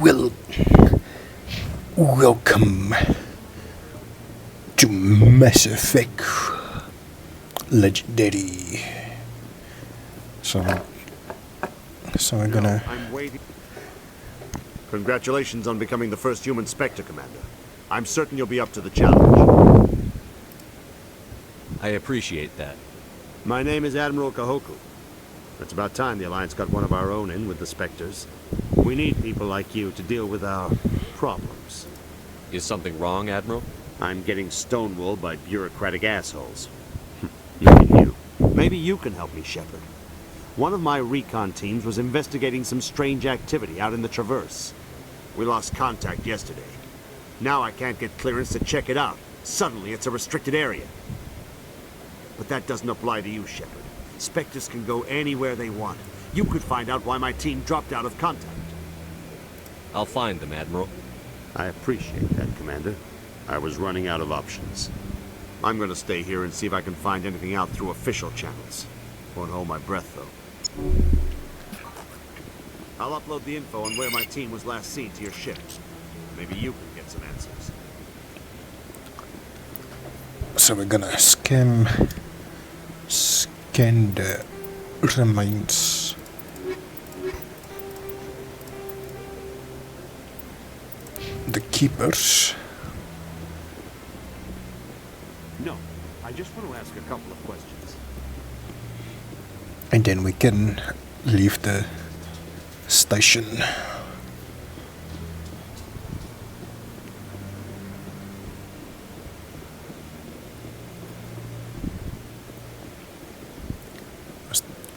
Well, welcome to Mass Effect Legendary. So we're gonna... I'm waiting. Congratulations on becoming the first human Spectre, Commander. I'm certain you'll be up to the challenge. I appreciate that. My name is Admiral Kahoku. It's about time the Alliance got one of our own in with the Spectres. We need people like you to deal with our problems. Is something wrong, Admiral? I'm getting stonewalled by bureaucratic assholes. Look at you. Maybe you can help me, Shepard. One of my recon teams was investigating some strange activity out in the Traverse. We lost contact yesterday. Now I can't get clearance to check it out. Suddenly it's a restricted area. But that doesn't apply to you, Shepard. Spectres can go anywhere they want. You could find out why my team dropped out of contact. I'll find them, Admiral. I appreciate that, Commander. I was running out of options. I'm gonna stay here and see if I can find anything out through official channels. Won't hold my breath, though. I'll upload the info on where my team was last seen to your ship. Maybe you can get some answers. So we're gonna scan the remains. The keepers. No, I just want to ask a couple of questions. And then we can leave the station.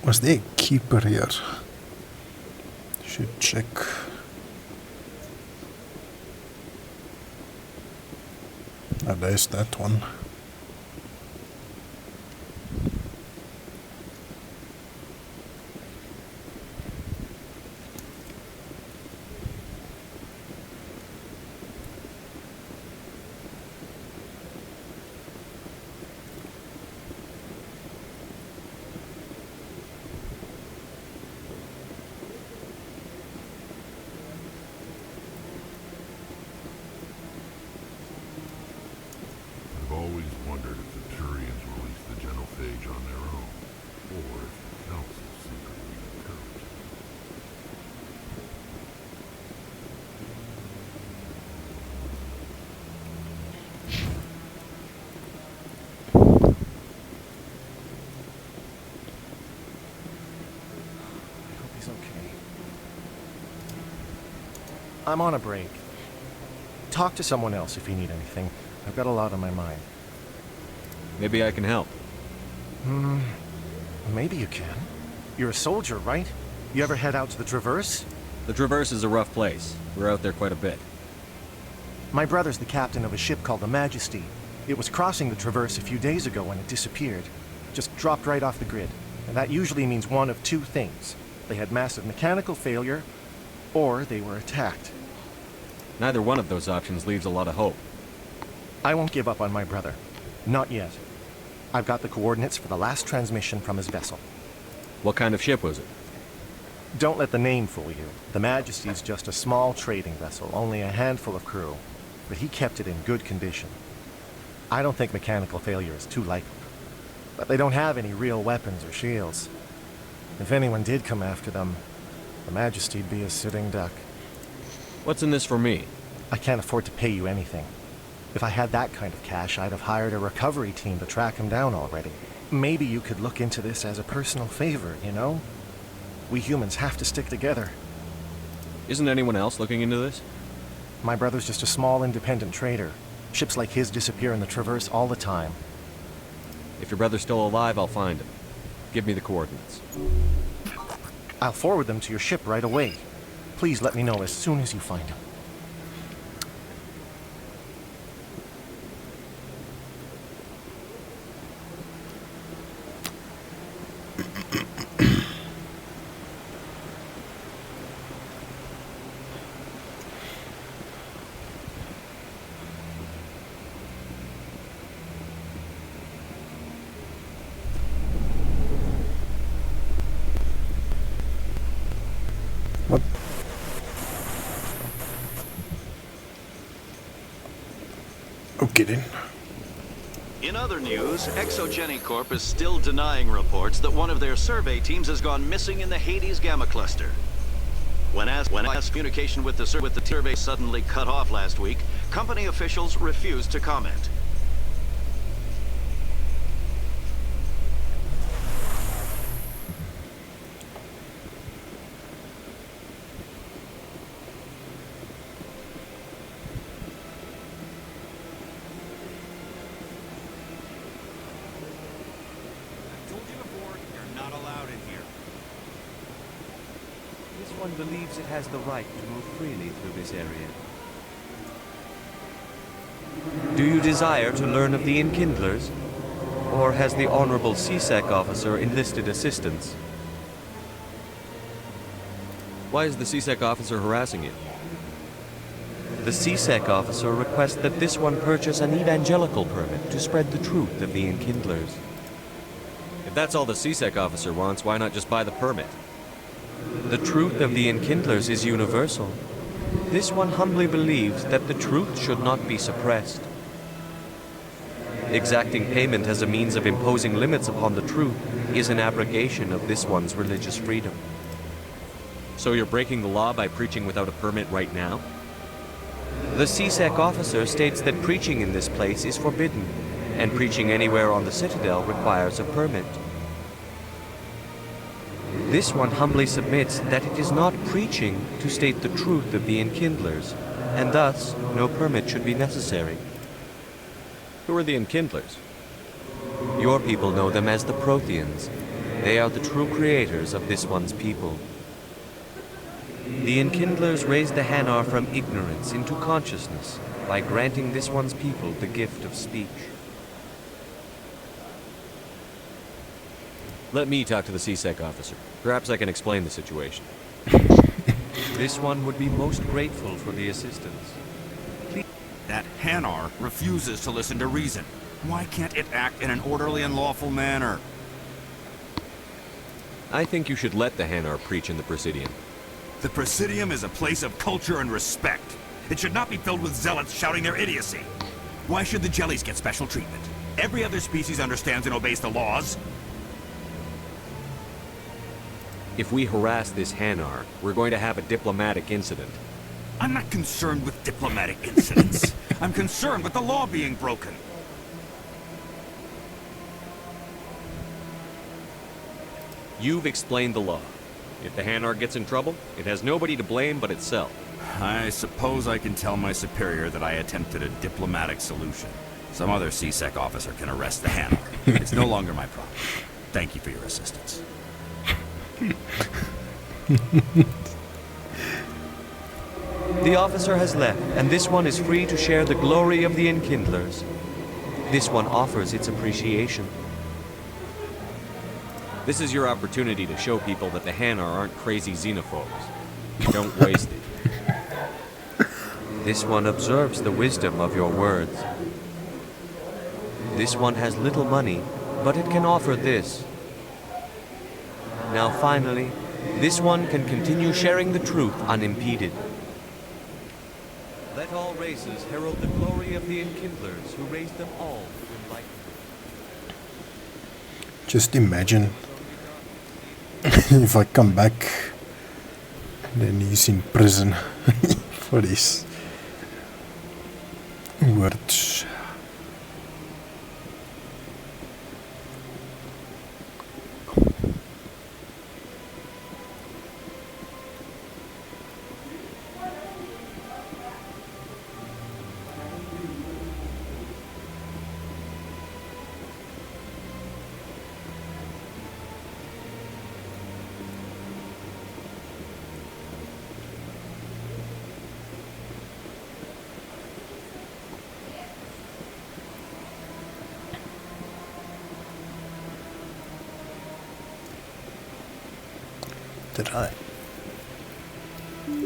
Was there a keeper here? Should check. Oh, there's that one. I've always wondered if the Turians released the genophage on their own, or if the Council secretly encouraged it. I hope he's okay. I'm on a break. Talk to someone else if you need anything. I've got a lot on my mind. Maybe I can help. Maybe you can. You're a soldier, right? You ever head out to the Traverse? The Traverse is a rough place. We're out there quite a bit. My brother's the captain of a ship called the Majesty. It was crossing the Traverse a few days ago when it disappeared. Just dropped right off the grid. And that usually means one of two things. They had massive mechanical failure, or they were attacked. Neither one of those options leaves a lot of hope. I won't give up on my brother. Not yet. I've got the coordinates for the last transmission from his vessel. What kind of ship was it? Don't let the name fool you. The Majesty's just a small trading vessel, only a handful of crew. But he kept it in good condition. I don't think mechanical failure is too likely. But they don't have any real weapons or shields. If anyone did come after them, the Majesty'd be a sitting duck. What's in this for me? I can't afford to pay you anything. If I had that kind of cash, I'd have hired a recovery team to track him down already. Maybe you could look into this as a personal favor, you know? We humans have to stick together. Isn't anyone else looking into this? My brother's just a small independent trader. Ships like his disappear in the Traverse all the time. If your brother's still alive, I'll find him. Give me the coordinates. I'll forward them to your ship right away. Please let me know as soon as you find him. kidding. In other news, Exogeny Corp is still denying reports that one of their survey teams has gone missing in the Hades Gamma Cluster. When asked communication with the survey suddenly cut off last week, company officials refused to comment. One believes it has the right to move freely through this area. Do you desire to learn of the Enkindlers? Or has the Honorable CSEC officer enlisted assistance? Why is the CSEC officer harassing you? The CSEC officer requests that this one purchase an evangelical permit to spread the truth of the Enkindlers. If that's all the CSEC officer wants, why not just buy the permit? The truth of the Enkindlers is universal. This one humbly believes that the truth should not be suppressed. Exacting payment as a means of imposing limits upon the truth is an abrogation of this one's religious freedom. So you're breaking the law by preaching without a permit right now? The CSEC officer states that preaching in this place is forbidden, and preaching anywhere on the Citadel requires a permit. This one humbly submits that it is not preaching to state the truth of the Enkindlers, and thus no permit should be necessary. Who are the Enkindlers? Your people know them as the Protheans. They are the true creators of this one's people. The Enkindlers raised the Hanar from ignorance into consciousness by granting this one's people the gift of speech. Let me talk to the CSEC officer. Perhaps I can explain the situation. This one would be most grateful for the assistance. That Hanar refuses to listen to reason. Why can't it act in an orderly and lawful manner? I think you should let the Hanar preach in the Presidium. The Presidium is a place of culture and respect. It should not be filled with zealots shouting their idiocy. Why should the jellies get special treatment? Every other species understands and obeys the laws. If we harass this Hanar, we're going to have a diplomatic incident. I'm not concerned with diplomatic incidents. I'm concerned with the law being broken. You've explained the law. If the Hanar gets in trouble, it has nobody to blame but itself. I suppose I can tell my superior that I attempted a diplomatic solution. Some other CSEC officer can arrest the Hanar. It's no longer my problem. Thank you for your assistance. The officer has left, and this one is free to share the glory of the Enkindlers. This one offers its appreciation. This is your opportunity to show people that the Hanar aren't crazy xenophobes. Don't waste it. This one observes the wisdom of your words. This one has little money, but it can offer this. Now finally, this one can continue sharing the truth unimpeded. Let all races herald the glory of the Enkindlers who raised them all to enlightenment. Just imagine if I come back, then he's in prison for these words.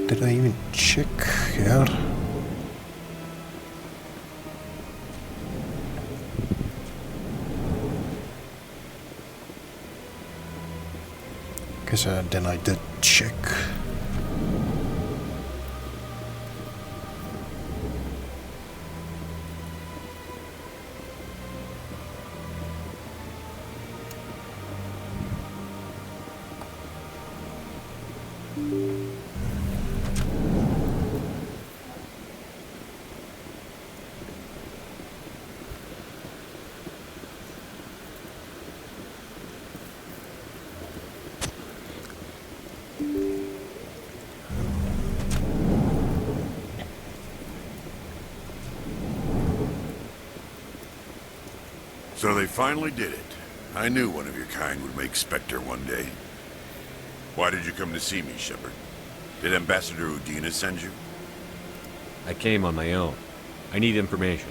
Did I even check here? Because then I did check. So they finally did it. I knew one of your kind would make Spectre one day. Why did you come to see me, Shepard? Did Ambassador Udina send you? I came on my own. I need information.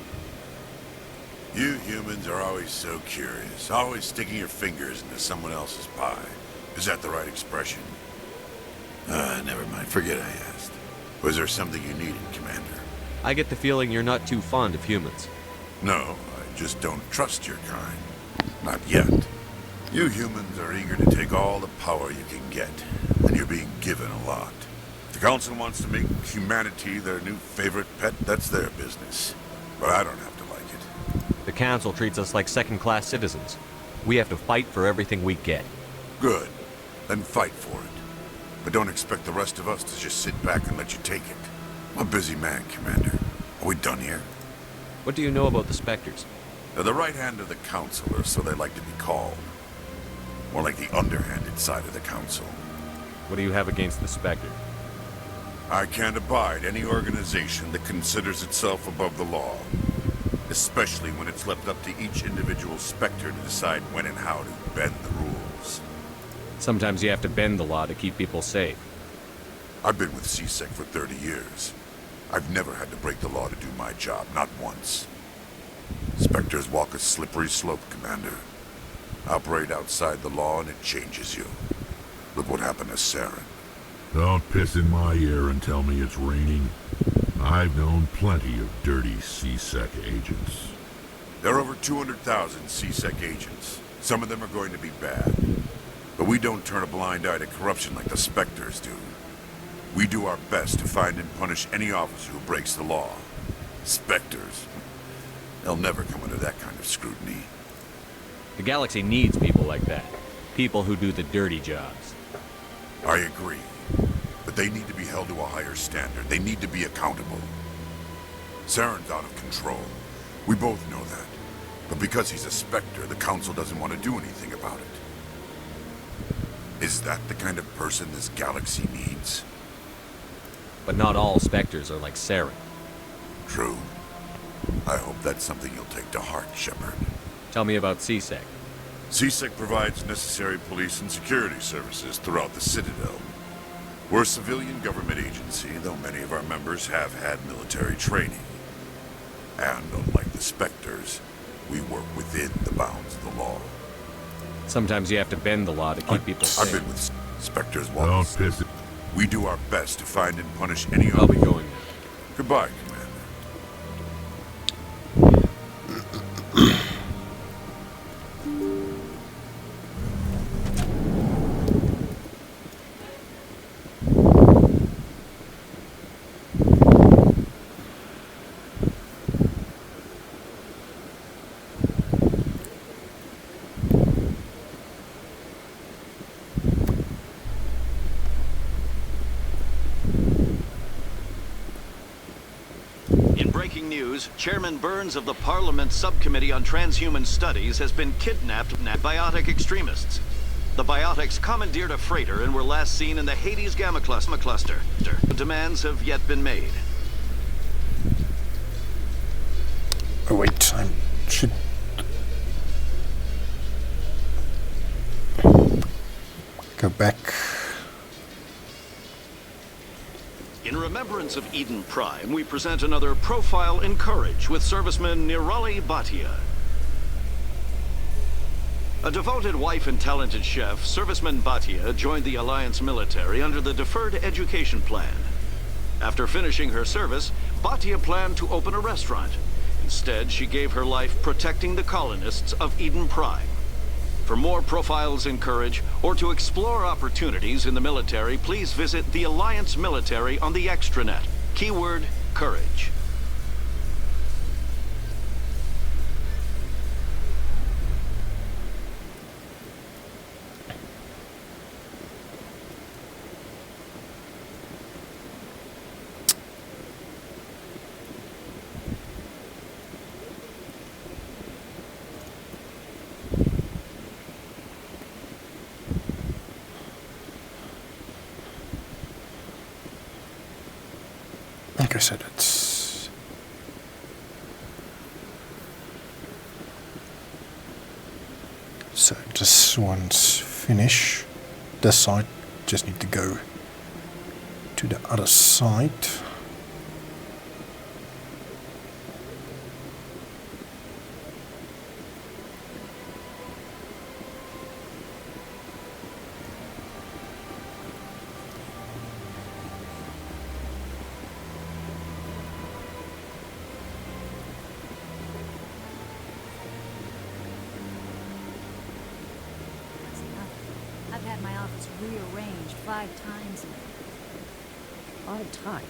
You humans are always so curious, always sticking your fingers into someone else's pie. Is that the right expression? Never mind. Forget I asked. Was there something you needed, Commander? I get the feeling you're not too fond of humans. No, I just don't trust your kind. Not yet. You humans are eager to take all the power you can get, and you're being given a lot. If the Council wants to make humanity their new favorite pet, that's their business. But I don't have to like it. The Council treats us like second-class citizens. We have to fight for everything we get. Good. Then fight for it. But don't expect the rest of us to just sit back and let you take it. I'm a busy man, Commander. Are we done here? What do you know about the Spectres? They're the right hand of the Council, or so they like to be called. More like the underhanded side of the Council. What do you have against the Spectre? I can't abide any organization that considers itself above the law. Especially when it's left up to each individual Spectre to decide when and how to bend the rules. Sometimes you have to bend the law to keep people safe. I've been with CSEC for 30 years. I've never had to break the law to do my job, not once. Spectres walk a slippery slope, Commander. Operate outside the law and it changes you. Look what happened to Saren. Don't piss in my ear and tell me it's raining. I've known plenty of dirty CSEC agents. There are over 200,000 CSEC agents. Some of them are going to be bad. But we don't turn a blind eye to corruption like the Spectres do. We do our best to find and punish any officer who breaks the law. Spectres. They'll never come under that kind of scrutiny. The galaxy needs people like that. People who do the dirty jobs. I agree. But they need to be held to a higher standard. They need to be accountable. Saren's out of control. We both know that. But because he's a Spectre, the Council doesn't want to do anything about it. Is that the kind of person this galaxy needs? But not all Spectres are like Saren. True. I hope that's something you'll take to heart, Shepard. Tell me about CSEC. CSEC provides necessary police and security services throughout the Citadel. We're a civilian government agency, though many of our members have had military training. And unlike the Spectres, we work within the bounds of the law. Sometimes you have to bend the law to keep people safe. I've been with Spectres Don't once. piss it. We do our best to find and punish any I'll be going now. Goodbye, Commander. In breaking news, Chairman Burns of the Parliament Subcommittee on Transhuman Studies has been kidnapped by biotic extremists. The biotics commandeered a freighter and were last seen in the Hades Gamma Cluster. Demands have yet been made. Oh wait, I should... go back. In remembrance of Eden Prime, we present another Profile in Courage with serviceman Nirali Bhatia. A devoted wife and talented chef, serviceman Bhatia joined the Alliance military under the Deferred Education Plan. After finishing her service, Bhatia planned to open a restaurant. Instead, she gave her life protecting the colonists of Eden Prime. For more profiles in courage, or to explore opportunities in the military, please visit the Alliance Military on the extranet. Keyword, courage. Like I said, it's... this one's finished. This side, just need to go to the other side. I've had my office rearranged 5 times now. 5 times?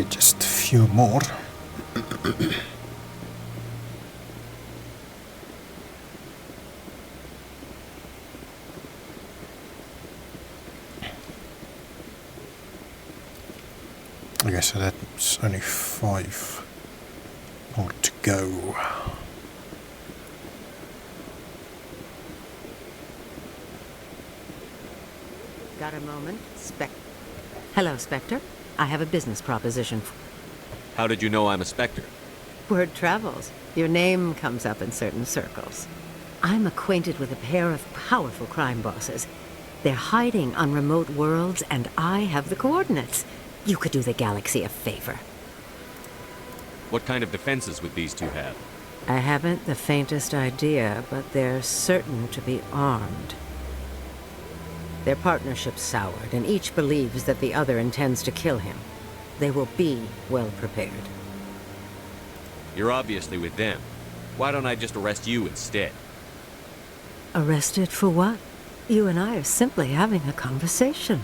Just a few more. Okay, so that's only 5 more to go. Got a moment? Hello, Spectre. I have a business proposition. How did you know I'm a Spectre? Word travels. Your name comes up in certain circles. I'm acquainted with a pair of powerful crime bosses. They're hiding on remote worlds, and I have the coordinates. You could do the galaxy a favor. What kind of defenses would these two have? I haven't the faintest idea, but they're certain to be armed. Their partnership's soured, and each believes that the other intends to kill him. They will be well prepared. You're obviously with them. Why don't I just arrest you instead? Arrested for what? You and I are simply having a conversation.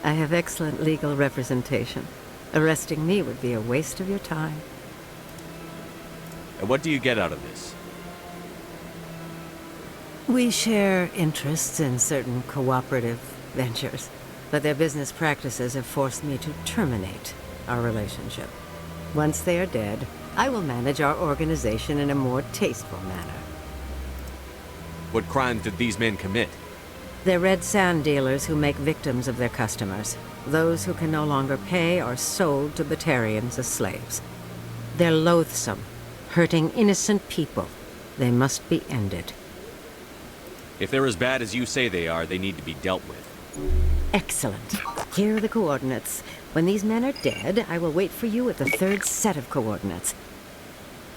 I have excellent legal representation. Arresting me would be a waste of your time. And what do you get out of this? We share interests in certain cooperative ventures, but their business practices have forced me to terminate our relationship. Once they are dead, I will manage our organization in a more tasteful manner. What crimes did these men commit? They're red sand dealers who make victims of their customers. Those who can no longer pay are sold to Batarians as slaves. They're loathsome, hurting innocent people. They must be ended. If they're as bad as you say they are, they need to be dealt with. Excellent. Here are the coordinates. When these men are dead, I will wait for you at the 3rd set of coordinates.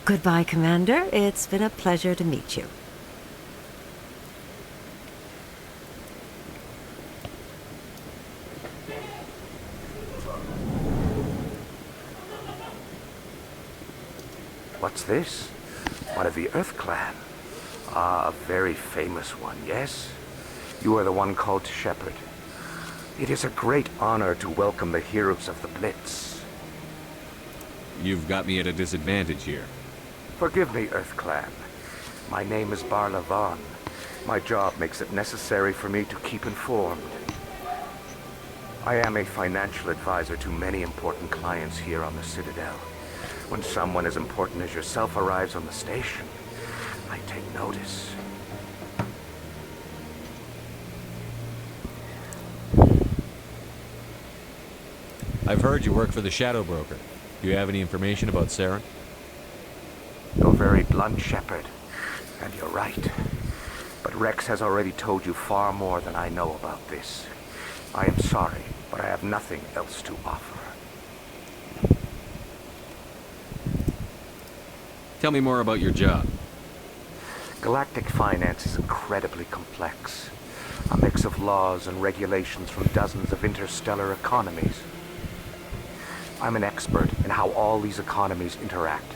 Goodbye, Commander. It's been a pleasure to meet you. What's this? One of the Earth Clan. Ah, a very famous one, yes? You are the one called Shepard. It is a great honor to welcome the heroes of the Blitz. You've got me at a disadvantage here. Forgive me, Earth Clan. My name is Barla Vaughn. My job makes it necessary for me to keep informed. I am a financial advisor to many important clients here on the Citadel. When someone as important as yourself arrives on the station, I take notice. I've heard you work for the Shadow Broker. Do you have any information about Saren? You're very blunt, Shepard. And you're right. But Rex has already told you far more than I know about this. I am sorry, but I have nothing else to offer. Tell me more about your job. Galactic finance is incredibly complex. A mix of laws and regulations from dozens of interstellar economies. I'm an expert in how all these economies interact.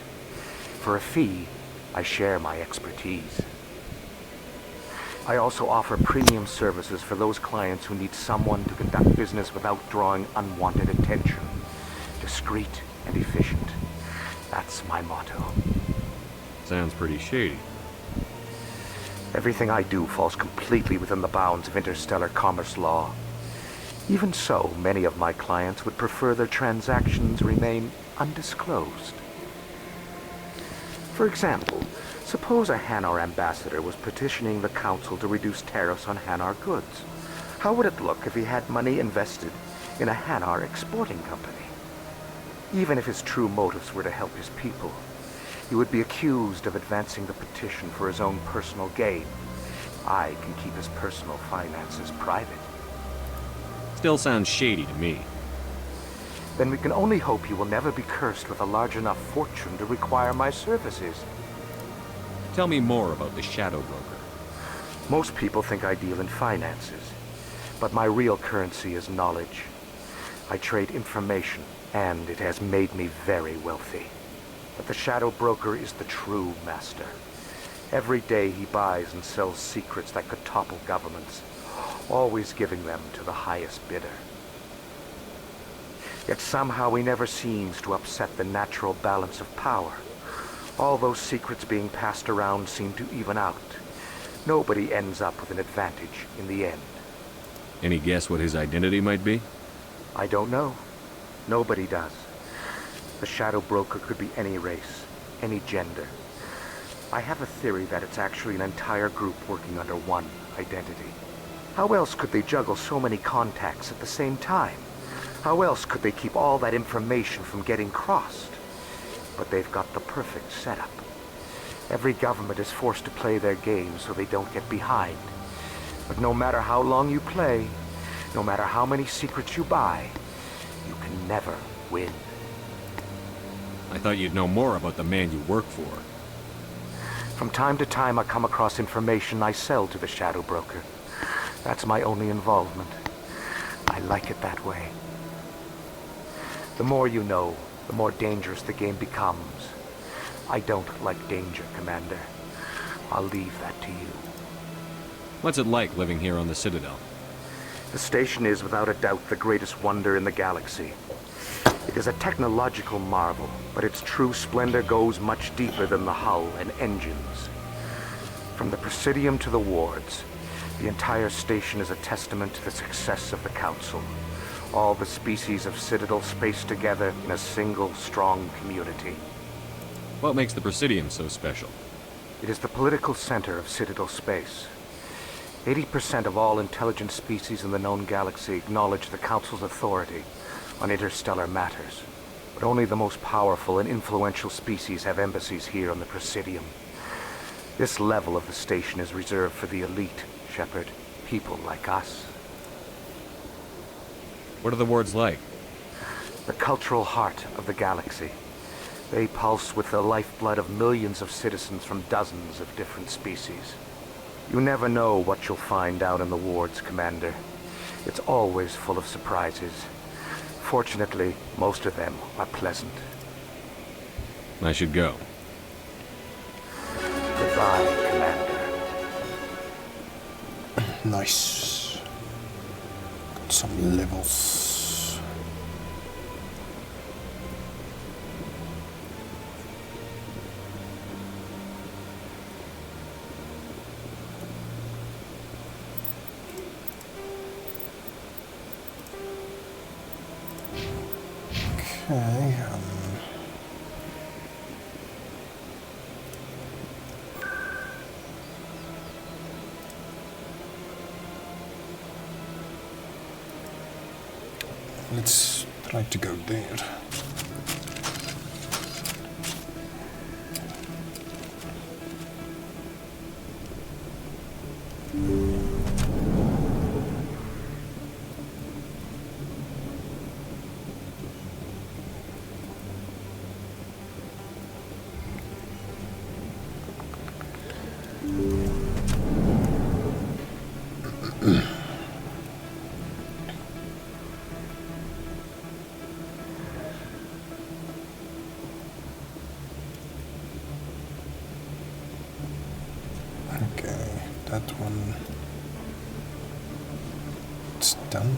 For a fee, I share my expertise. I also offer premium services for those clients who need someone to conduct business without drawing unwanted attention. Discreet and efficient. That's my motto. Sounds pretty shady. Everything I do falls completely within the bounds of interstellar commerce law. Even so, many of my clients would prefer their transactions remain undisclosed. For example, suppose a Hanar ambassador was petitioning the Council to reduce tariffs on Hanar goods. How would it look if he had money invested in a Hanar exporting company? Even if his true motives were to help his people, he would be accused of advancing the petition for his own personal gain. I can keep his personal finances private. Still sounds shady to me. Then we can only hope he will never be cursed with a large enough fortune to require my services. Tell me more about the Shadow Broker. Most people think I deal in finances, but my real currency is knowledge. I trade information, and it has made me very wealthy. But the Shadow Broker is the true master. Every day he buys and sells secrets that could topple governments, always giving them to the highest bidder. Yet somehow he never seems to upset the natural balance of power. All those secrets being passed around seem to even out. Nobody ends up with an advantage in the end. Any guess what his identity might be? I don't know. Nobody does. The Shadow Broker could be any race, any gender. I have a theory that it's actually an entire group working under one identity. How else could they juggle so many contacts at the same time? How else could they keep all that information from getting crossed? But they've got the perfect setup. Every government is forced to play their game so they don't get behind. But no matter how long you play, no matter how many secrets you buy, you can never win. I thought you'd know more about the man you work for. From time to time, I come across information I sell to the Shadow Broker. That's my only involvement. I like it that way. The more you know, the more dangerous the game becomes. I don't like danger, Commander. I'll leave that to you. What's it like living here on the Citadel? The station is without a doubt the greatest wonder in the galaxy. It is a technological marvel, but its true splendor goes much deeper than the hull and engines. From the Presidium to the wards, the entire station is a testament to the success of the Council. All the species of Citadel spaced together in a single, strong community. What makes the Presidium so special? It is the political center of Citadel space. 80% of all intelligent species in the known galaxy acknowledge the Council's authority on interstellar matters. But only the most powerful and influential species have embassies here on the Presidium. This level of the station is reserved for the elite, Shepard. People like us. What are the wards like? The cultural heart of the galaxy. They pulse with the lifeblood of millions of citizens from dozens of different species. You never know what you'll find out in the wards, Commander. It's always full of surprises. Fortunately, most of them are pleasant. I should go. Goodbye, Commander. Nice. Got some levels. Okay, let's try to go there. Okay, that one, it's done.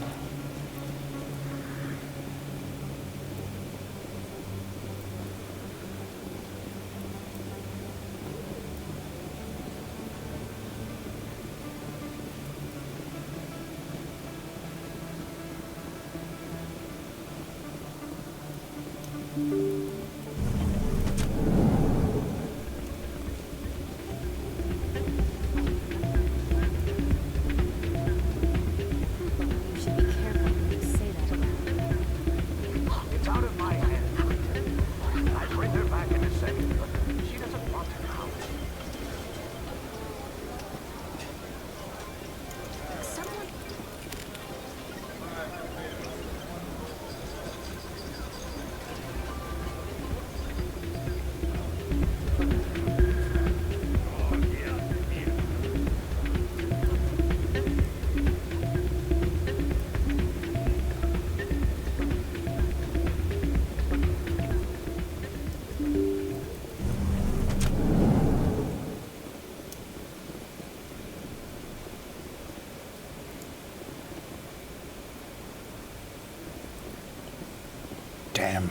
Damn.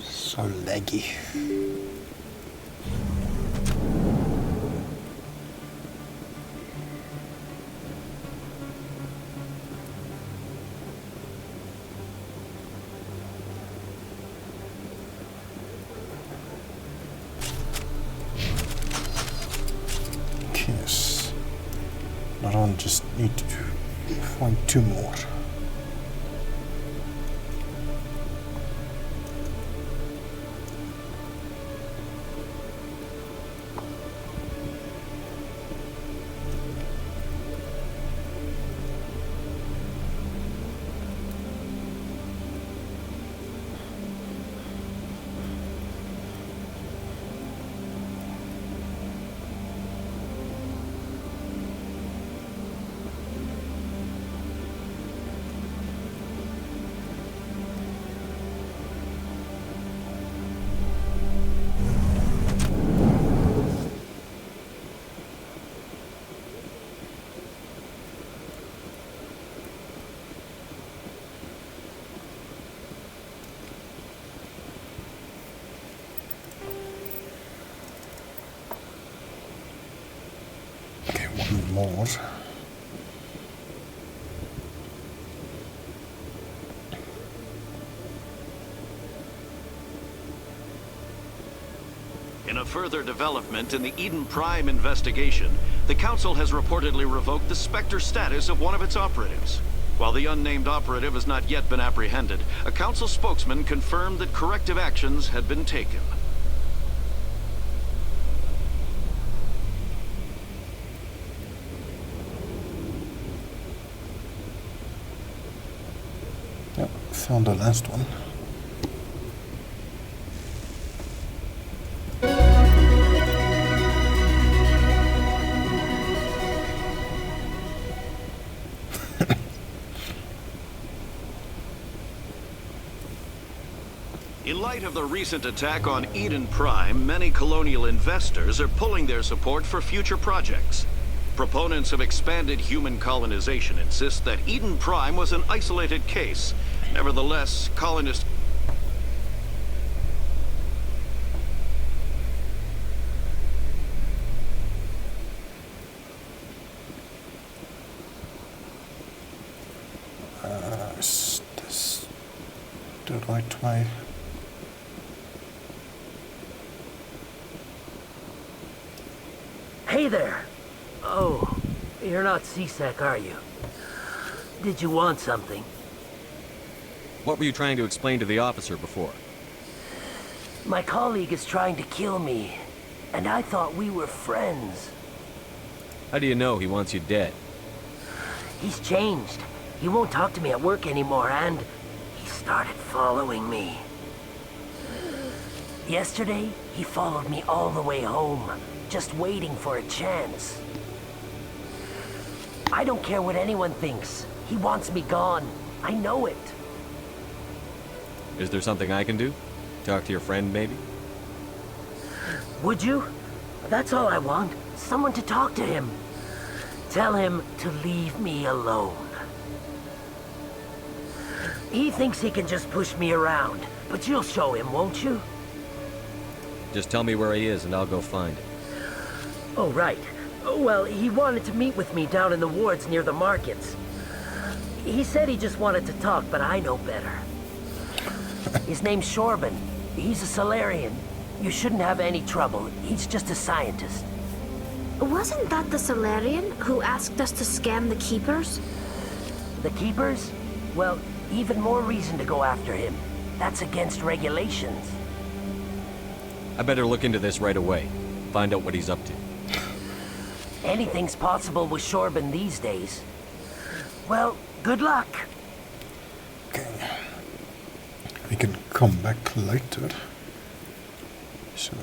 So laggy. Yes. I don't just need to find 2 more. More. In a further development in the Eden Prime investigation, the Council has reportedly revoked the Spectre status of one of its operatives. While the unnamed operative has not yet been apprehended, a Council spokesman confirmed that corrective actions had been taken. Yep, found the last one. In light of the recent attack on Eden Prime, many colonial investors are pulling their support for future projects. Proponents of expanded human colonization insist that Eden Prime was an isolated case. Nevertheless, colonists... Is this the right way? Hey there! Oh, you're not CSEC, are you? Did you want something? What were you trying to explain to the officer before? My colleague is trying to kill me, and I thought we were friends. How do you know he wants you dead? He's changed. He won't talk to me at work anymore, and he started following me. Yesterday, he followed me all the way home, just waiting for a chance. I don't care what anyone thinks. He wants me gone. I know it. Is there something I can do? Talk to your friend, maybe? Would you? That's all I want. Someone to talk to him. Tell him to leave me alone. He thinks he can just push me around, but you'll show him, won't you? Just tell me where he is and I'll go find him. Oh, right. Well, he wanted to meet with me down in the wards near the markets. He said he just wanted to talk, but I know better. His name's Shorban. He's a Solarian. You shouldn't have any trouble. He's just a scientist. Wasn't that the Solarian who asked us to scam the Keepers? The Keepers? Well, even more reason to go after him. That's against regulations. I better look into this right away. Find out what he's up to. Anything's possible with Shorban these days. Well, good luck. Okay. We can come back later. So